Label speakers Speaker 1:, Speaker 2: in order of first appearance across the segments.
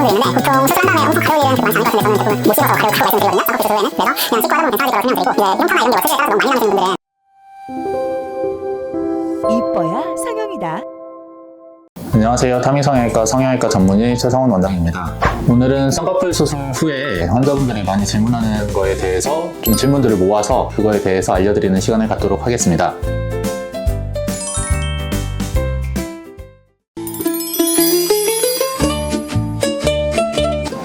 Speaker 1: 있는데 보통 수술한 다음에 엄청 가려고 일하는 경우가 많지 않을 것 같은데 저는 대부분 못 씹어서 가려고 말씀드리거든요. 쌍꺼풀 수술 후에는. 그래서 그냥 씹고 하다 보면 괜찮아질 거라고 설명드리고 이제 흉터나 이런 게 수술에 따라서 너무 많이 남으시는 분들은
Speaker 2: 이뻐야 성형이다.
Speaker 3: 안녕하세요. 타미성형외과 성형외과 전문의 최성훈 원장입니다. 오늘은 쌍꺼풀 수술 후에 환자분들이 많이 질문하는 거에 대해서 좀 질문들을 모아서 그거에 대해서 알려드리는 시간을 갖도록 하겠습니다.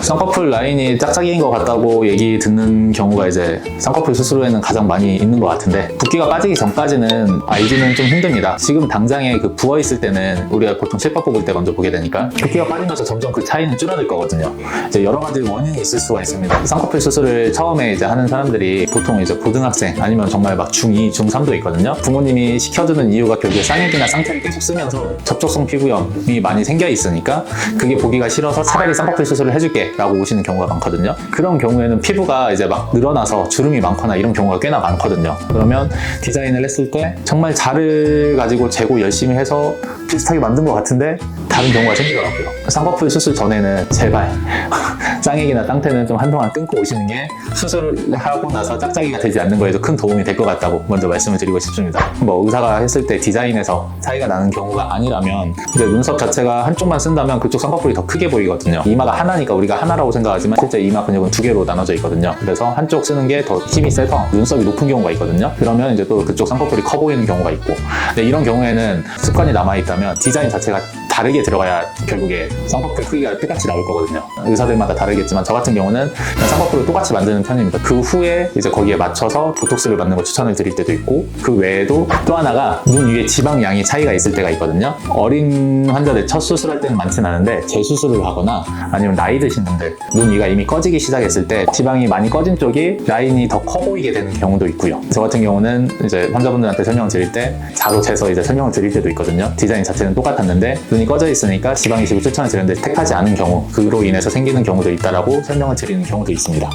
Speaker 3: 쌍꺼풀 라인이 짝짝이인 것 같다고 얘기 듣는 경우가 이제 쌍꺼풀 수술 후에는 가장 많이 있는 것 같은데, 붓기가 빠지기 전까지는 알기는 좀 힘듭니다. 지금 당장에 그 부어있을 때는 우리가 보통 실밥 뽑을 때 먼저 보게 되니까 붓기가 빠지면서 점점 그 차이는 줄어들 거거든요. 이제 여러 가지 원인이 있을 수가 있습니다. 쌍꺼풀 수술을 처음에 이제 하는 사람들이 보통 이제 고등학생 아니면 정말 막 중2, 중3도 있거든요. 부모님이 시켜주는 이유가 결국에 쌍액이나 쌍태를 계속 쓰면서 접촉성 피부염이 많이 생겨 있으니까 그게 보기가 싫어서 차라리 쌍꺼풀 수술을 해줄게 라고 오시는 경우가 많거든요. 그런 경우에는 피부가 이제 막 늘어나서 주름이 많거나 이런 경우가 꽤나 많거든요. 그러면 디자인을 했을 때 정말 자를 가지고 재고 열심히 해서 비슷하게 만든 것 같은데 다른 경우가 생기더라고요. 쌍꺼풀 수술 전에는 제발 쌍액이나 쌍태는 좀 한동안 끊고 오시는 게 수술을 하고 나서 짝짝이가 되지 않는 거에도 큰 도움이 될 것 같다고 먼저 말씀을 드리고 싶습니다. 뭐 의사가 했을 때 디자인에서 차이가 나는 경우가 아니라면 이제 눈썹 자체가 한쪽만 쓴다면 그쪽 쌍꺼풀이 더 크게 보이거든요. 이마가 하나니까 우리가 하나라고 생각하지만 실제 이마 근육은 두 개로 나눠져 있거든요. 그래서 한쪽 쓰는 게 더 힘이 세서 눈썹이 높은 경우가 있거든요. 그러면 이제 또 그쪽 쌍꺼풀이 커 보이는 경우가 있고, 근데 이런 경우에는 습관이 남아있다면 디자인 자체가 다르게 들어가야 결국에 쌍꺼풀 크기가 똑같이 나올 거거든요. 의사들마다 다르겠지만 저 같은 경우는 그냥 쌍꺼풀을 똑같이 만드는 편입니다. 그 후에 이제 거기에 맞춰서 보톡스를 맞는 걸 추천을 드릴 때도 있고, 그 외에도 또 하나가 눈 위에 지방량이 차이가 있을 때가 있거든요. 어린 환자들 첫 수술할 때는 많진 않은데 재수술을 하거나 아니면 나이 드신 분들 눈 위가 이미 꺼지기 시작했을 때 지방이 많이 꺼진 쪽이 라인이 더 커 보이게 되는 경우도 있고요. 저 같은 경우는 이제 환자분들한테 설명을 드릴 때 자로 재서 이제 설명을 드릴 때도 있거든요. 디자인 자체는 똑같았는데 눈이 꺼져 있으니까 지방 이식을 추천을 드렸는데 택하지 않은 경우, 그로 인해서 생기는 경우도 있다라고 설명을 드리는 경우도 있습니다.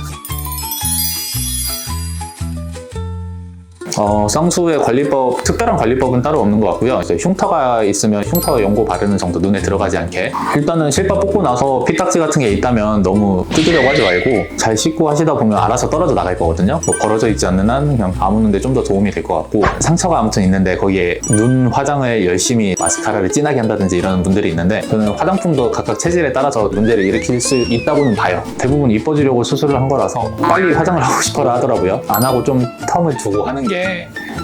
Speaker 3: 쌍수의 관리법, 특별한 관리법은 따로 없는 것 같고요. 이제 흉터가 있으면 흉터 연고 바르는 정도, 눈에 들어가지 않게. 일단은 실밥 뽑고 나서 피딱지 같은 게 있다면 너무 뜯으려고 하지 말고 잘 씻고 하시다 보면 알아서 떨어져 나갈 거거든요. 뭐 벌어져 있지 않는 한 그냥 아무는데 좀 더 도움이 될 것 같고, 상처가 아무튼 있는데 거기에 눈 화장을 열심히 마스카라를 진하게 한다든지 이런 분들이 있는데, 저는 화장품도 각각 체질에 따라서 문제를 일으킬 수 있다고는 봐요. 대부분 이뻐지려고 수술을 한 거라서 빨리 화장을 하고 싶어라 하더라고요. 안 하고 좀 텀을 두고 하는 게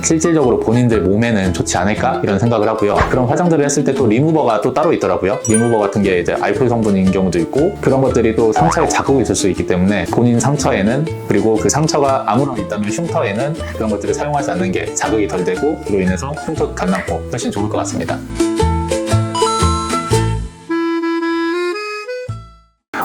Speaker 3: 실질적으로 본인들 몸에는 좋지 않을까 이런 생각을 하고요. 그런 화장들을 했을 때 또 리무버가 또 따로 있더라고요. 리무버 같은 게 이제 알코올 성분인 경우도 있고, 그런 것들이 또 상처에 자극이 줄 수 있기 때문에 본인 상처에는, 그리고 그 상처가 아무런 있다면 흉터에는 그런 것들을 사용하지 않는 게 자극이 덜 되고 그로 인해서 흉터 안 남고 훨씬 좋을 것 같습니다.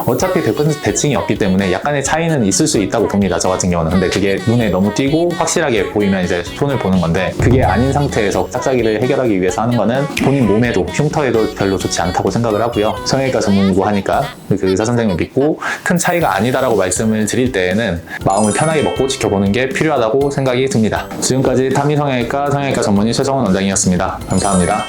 Speaker 3: 어차피 100% 대칭이 없기 때문에 약간의 차이는 있을 수 있다고 봅니다. 저 같은 경우는. 근데 그게 눈에 너무 띄고 확실하게 보이면 이제 손을 보는 건데, 그게 아닌 상태에서 짝짝이를 해결하기 위해서 하는 거는 본인 몸에도 흉터에도 별로 좋지 않다고 생각을 하고요. 성형외과 전문이고 하니까 그 의사 선생님을 믿고 큰 차이가 아니다라고 말씀을 드릴 때에는 마음을 편하게 먹고 지켜보는 게 필요하다고 생각이 듭니다. 지금까지 타미성형외과 성형외과 전문의 최성훈 원장이었습니다. 감사합니다.